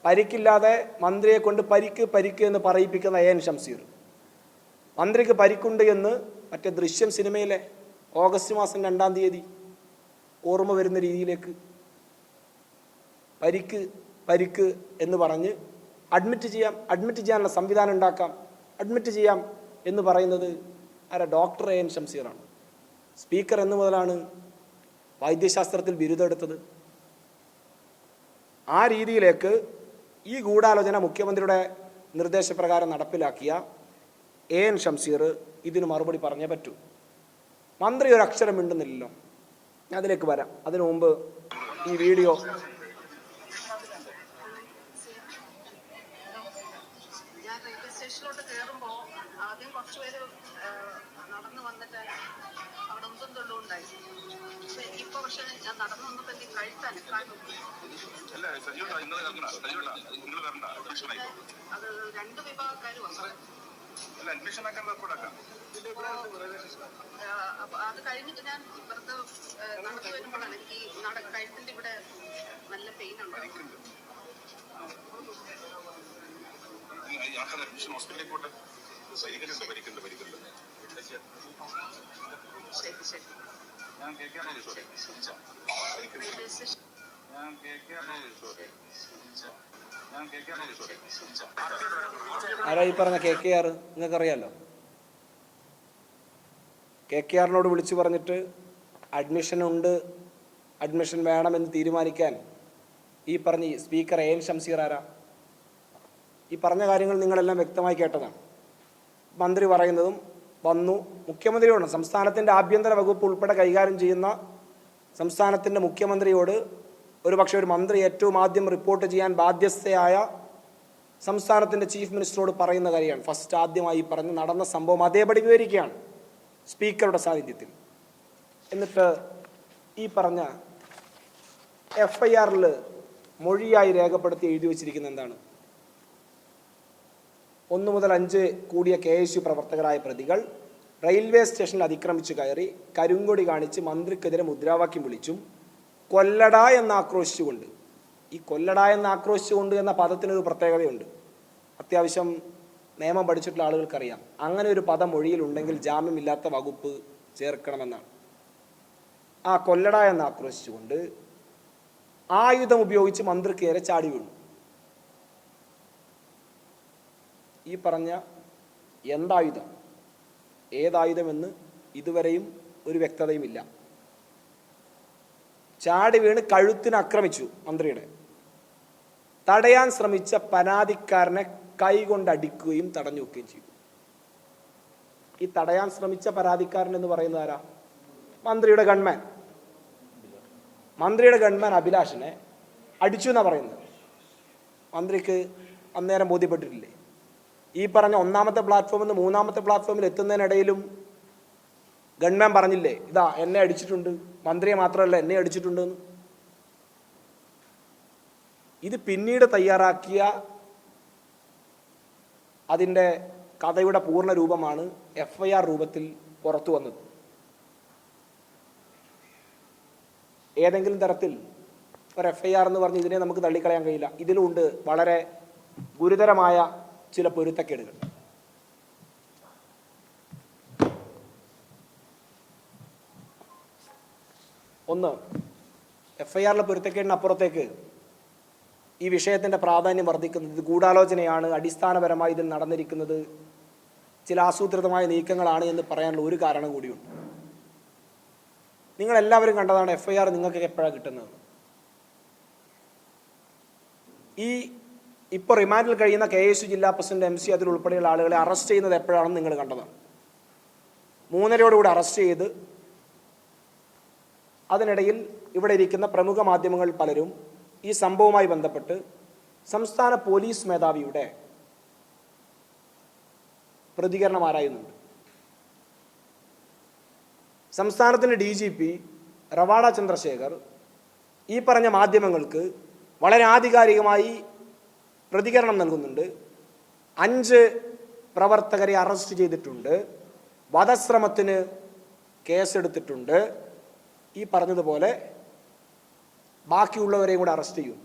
പരിക്കില്ലാതെ മന്ത്രിയെ കൊണ്ട് പരിക്ക് എന്ന് പറയിപ്പിക്കുന്ന എൻ ഷംസീർ, മന്ത്രിക്ക് പരിക്കുണ്ട് എന്ന് മറ്റേ ദൃശ്യം സിനിമയിലെ ഓഗസ്റ്റ് മാസം 2-ാം തീയതി ഓർമ്മ വരുന്ന രീതിയിലേക്ക് പരിക്ക് എന്ന് പറഞ്ഞ് അഡ്മിറ്റ് ചെയ്യാനുള്ള സംവിധാനം ഉണ്ടാക്കാം, അഡ്മിറ്റ് ചെയ്യാം എന്ന് പറയുന്നത് ഡോക്ടർ എൻ ഷംസീറാണ്. സ്പീക്കർ എന്ന് മുതലാണ് വൈദ്യശാസ്ത്രത്തിൽ ബിരുദം എടുത്തത്. ആ രീതിയിലേക്ക് ഈ ഗൂഢാലോചന മുഖ്യമന്ത്രിയുടെ നിർദ്ദേശപ്രകാരം നടപ്പിലാക്കിയ എൻ ഷംസീർ ഇതിന് മറുപടി പറഞ്ഞേ പറ്റൂ. മന്ത്രി ഒരു അക്ഷരം മിണ്ടുന്നില്ലല്ലോ. അതിലേക്ക് വരാം. അതിനു മുമ്പ് ഈ വീഡിയോ സ്റ്റേഷനിലോട്ട് കയറുമ്പോൾ ആദ്യം കുറച്ചുപേര് നടന്നു വന്നിട്ട് അവിടെ ഒന്നും തൊള്ളുണ്ടായി. ഇപ്പൊ പക്ഷെ ഞാൻ നടന്നു വന്നപ്പോ എനിക്ക് കഴിച്ചാൽ അത് 2 വിഭാഗക്കാര് വന്നു. അത് കഴിഞ്ഞിട്ട് ഞാൻ വെറുതെ നടന്നു വരുമ്പോഴാണ് എനിക്ക് കഴുത്തിന്റെ ഇവിടെ നല്ല പെയിൻ ഉണ്ട്. ആരാ ഈ പറഞ്ഞ KKR? നിങ്ങൾക്കറിയാലോ. KKRനോട് വിളിച്ചു പറഞ്ഞിട്ട് അഡ്മിഷൻ വേണമെന്ന് തീരുമാനിക്കാൻ ഈ പറഞ്ഞ സ്പീക്കർ എൻ ഷംസീർ ആരാ? ഈ പറഞ്ഞ കാര്യങ്ങൾ നിങ്ങളെല്ലാം വ്യക്തമായി കേട്ടതാണ്. മന്ത്രി പറയുന്നതും വന്നു. മുഖ്യമന്ത്രിയോട്, സംസ്ഥാനത്തിൻ്റെ ആഭ്യന്തര വകുപ്പ് ഉൾപ്പെടെ കൈകാര്യം ചെയ്യുന്ന സംസ്ഥാനത്തിൻ്റെ മുഖ്യമന്ത്രിയോട്, ഒരുപക്ഷെ ഒരു മന്ത്രി ഏറ്റവും ആദ്യം റിപ്പോർട്ട് ചെയ്യാൻ ബാധ്യസ്ഥയായ സംസ്ഥാനത്തിൻ്റെ ചീഫ് മിനിസ്റ്ററോട് പറയുന്ന കാര്യമാണ്. ഫസ്റ്റ് ആദ്യമായി പറഞ്ഞ് നടന്ന സംഭവം അതേപടി വിവരിക്കുകയാണ് സ്പീക്കറുടെ സാന്നിധ്യത്തിൽ. എന്നിട്ട് ഈ പറഞ്ഞ FIR മൊഴിയായി രേഖപ്പെടുത്തി എഴുതി വച്ചിരിക്കുന്ന എന്താണ്? 1 മുതൽ 5 കൂടിയ KSU പ്രവർത്തകരായ പ്രതികൾ റെയിൽവേ സ്റ്റേഷനിൽ അതിക്രമിച്ചു കയറി കരിങ്കൊടി കാണിച്ച് മന്ത്രിക്കെതിരെ മുദ്രാവാക്യം വിളിച്ചും കൊല്ലടാ എന്ന് ആക്രോശിച്ചുകൊണ്ട്. ഈ കൊല്ലടാ എന്ന് ആക്രോശിച്ചുകൊണ്ട് എന്ന പദത്തിനൊരു പ്രത്യേകതയുണ്ട്. അത്യാവശ്യം നിയമം പഠിച്ചിട്ടുള്ള ആളുകൾക്കറിയാം. അങ്ങനെ ഒരു പദം മൊഴിയിലുണ്ടെങ്കിൽ ജാമ്യമില്ലാത്ത വകുപ്പ് ചേർക്കണമെന്നാണ്. ആ കൊല്ലടാ എന്ന് ആക്രോശിച്ചുകൊണ്ട് ആയുധം ഉപയോഗിച്ച് മന്ത്രിക്കേറെ ചാടി വീണു. ഈ പറഞ്ഞ എന്തായുധം, ഏതായുധമെന്ന് ഇതുവരെയും ഒരു വ്യക്തതയുമില്ല. ചാടി വീണ് കഴുത്തിന് ആക്രമിച്ചു മന്ത്രിയുടെ. തടയാൻ ശ്രമിച്ച പരാതിക്കാരനെ കൈകൊണ്ട് അടിക്കുകയും തടഞ്ഞു വെക്കുകയും ചെയ്തു. ഈ തടയാൻ ശ്രമിച്ച പരാതിക്കാരൻ എന്ന് പറയുന്നത് ആരാ? മന്ത്രിയുടെ ഗൺമാൻ അഭിലാഷിനെ അടിച്ചു എന്നാണ് പറയുന്നത്. മന്ത്രിക്ക് അന്നേരം ബോധ്യപ്പെട്ടിട്ടില്ലേ? ഈ പറഞ്ഞ 1-ാമത്തെ പ്ലാറ്റ്ഫോമിൽ നിന്ന് 3-ാമത്തെ പ്ലാറ്റ്ഫോമിൽ എത്തുന്നതിനിടയിലും ഗൺമാൻ പറഞ്ഞില്ലേ, ഇതാ എന്നെ അടിച്ചിട്ടുണ്ട്, മന്ത്രിയെ മാത്രമല്ല എന്നെ അടിച്ചിട്ടുണ്ട് എന്ന്. ഇത് പിന്നീട് തയ്യാറാക്കിയ അതിൻ്റെ കഥയുടെ പൂർണ്ണ രൂപമാണ് FIR രൂപത്തിൽ പുറത്തു വന്നത്. ഏതെങ്കിലും തരത്തിൽ ഒരു FIR എന്ന് പറഞ്ഞ് ഇതിനെ നമുക്ക് തള്ളിക്കളയാൻ കഴിയില്ല. ഇതിലുണ്ട് വളരെ ഗുരുതരമായ ചില പൊരുത്തക്കേടുകൾ. ഒന്ന്, FIRലെ പൊരുത്തക്കേടിനപ്പുറത്തേക്ക് ഈ വിഷയത്തിൻ്റെ പ്രാധാന്യം വർദ്ധിക്കുന്നത്, ഇത് ഗൂഢാലോചനയാണ്, അടിസ്ഥാനപരമായി ഇതിൽ നടന്നിരിക്കുന്നത് ചില ആസൂത്രിതമായ നീക്കങ്ങളാണ് എന്ന് പറയാനുള്ള ഒരു കാരണം കൂടിയുണ്ട്. നിങ്ങളെല്ലാവരും കണ്ടതാണ് FIR നിങ്ങൾക്ക് എപ്പോഴാണ് കിട്ടുന്നത്. ഇപ്പോൾ റിമാൻഡിൽ കഴിയുന്ന KSU ജില്ലാ പ്രസിഡന്റ് MC അതിൽ ഉൾപ്പെടെയുള്ള ആളുകളെ അറസ്റ്റ് ചെയ്യുന്നത് എപ്പോഴാണെന്ന് നിങ്ങൾ കണ്ടതാണ്. 3:30 അറസ്റ്റ് ചെയ്ത് അതിനിടയിൽ ഇവിടെ ഇരിക്കുന്ന പ്രമുഖ മാധ്യമങ്ങൾ പലരും ഈ സംഭവവുമായി ബന്ധപ്പെട്ട് സംസ്ഥാന പോലീസ് മേധാവിയുടെ പ്രതികരണം ആരായുന്നുണ്ട്. സംസ്ഥാനത്തിൻ്റെ DGP റവാഡ ചന്ദ്രശേഖർ ഈ പറഞ്ഞ മാധ്യമങ്ങൾക്ക് വളരെ ആധികാരികമായി പ്രതികരണം നൽകുന്നുണ്ട്. 5 പ്രവർത്തകരെ അറസ്റ്റ് ചെയ്തിട്ടുണ്ട്, വധശ്രമത്തിന് കേസെടുത്തിട്ടുണ്ട്, ഈ പറഞ്ഞതുപോലെ ബാക്കിയുള്ളവരെയും കൂടെ അറസ്റ്റ് ചെയ്യും.